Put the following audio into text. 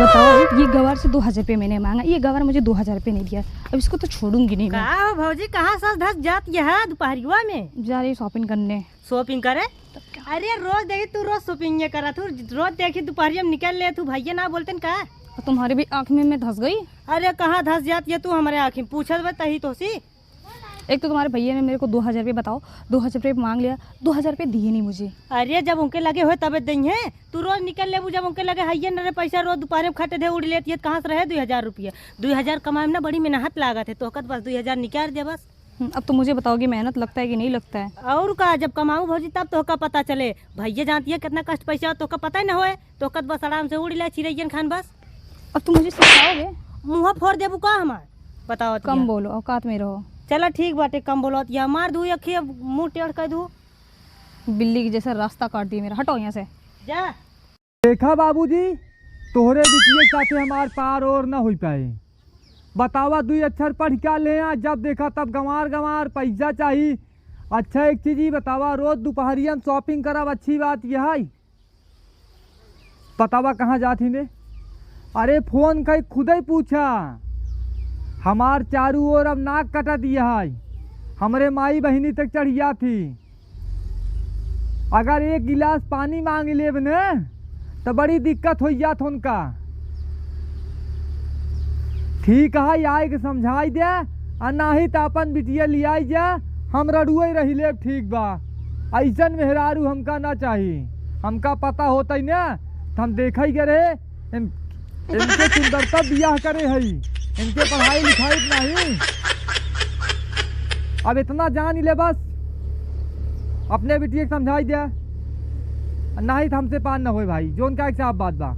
बताओ, ये गवार से 2000 रुपये मैंने मांगा, ये गवार मुझे 2000 रुपये नहीं दिया। अब इसको तो छोड़ूंगी नहीं मैं। का भौजी कहाँ सस धस जाती है दोपहरिया में? जा रही शॉपिंग करने। शॉपिंग करे? अरे रोज देखी तू रोज शॉपिंग करा तू, रोज देखी दोपहरिया में निकल ले तू, भैया ना बोलते का? तुम्हारे भी आँख में धस गई। अरे कहाँ धस जाती है तू हमारे आँखें? पूछत बताही तो सी। एक तो तुम्हारे भैया ने मेरे को 2000 रुपये, बताओ 2000 रुपये मांग लिया, 2000 रुपये दिए नहीं मुझे। अरे जब उनके लगे हुए तब देंगे, तू रोज निकल ले, जब उनके लगे है न पैसा, रोज दोपहर में खटे थे उड़ लेती है, कहाँ से रहे 2000 रुपया? 2000 कमाए में ना बड़ी मेहनत लागत है, तो बस 2000 निकाल दे बस। अब तो मुझे बताओगे मेहनत लगता है कि नहीं लगता है? और का जब कमाऊँ भौजी तब तो पता चले। भैया जानती है कितना कष्ट पैसा, तो पता ही ना होए, तो बस आराम से उड़ ले चिड़ैन खान बस। अब तुम मुझे सिखाओगे? मुँह फोड़ देबू का हमार? बताओ। कम बोलो, औकात में रहो। चलो ठीक बाटे, कम बोलो। या मार दूँ अखी, मुँह टेढ़ कर दूँ? बिल्ली की जैसा रास्ता काट दिया मेरा, हटो यहाँ से। जा देखा बाबूजी, तोहरे बिटिया चाहते हमार पार और न हो पाए। बतावा 2 अक्षर पढ़ क्या ले आ, जब देखा तब गंवार गंवार पैसा चाहिए। अच्छा एक चीज ही बतावा, रोज दोपहरिया में शॉपिंग करब, अच्छी बात यह है? बतावा कहाँ जाती ने? अरे फोन कई खुद ही पूछा। हमार चारू ओर अब नाक कटा दिया है, हमरे माई बहिनी तक चढ़िया थी। अगर 1 गिलास पानी मांग लेब ने तो बड़ी दिक्कत हो जात उनका। ठीक है, आए के समझाई दे, और नहीं तो अपन बिटिया लियाई जा, हम रड़ुए रही ले। ठीक बा, ऐसन मेहरारू हमका ना चाहिए। हमका पता होता ही ना तो हम देख ही करे इनके सुंदरता बियाह करे है, इनके पढ़ाई लिखाई नहीं। अब इतना जान ही ले बस, अपने बिटिया समझाई दे, नहीं तो हमसे पान न हो भाई, जो उनका एक साफ बात बा।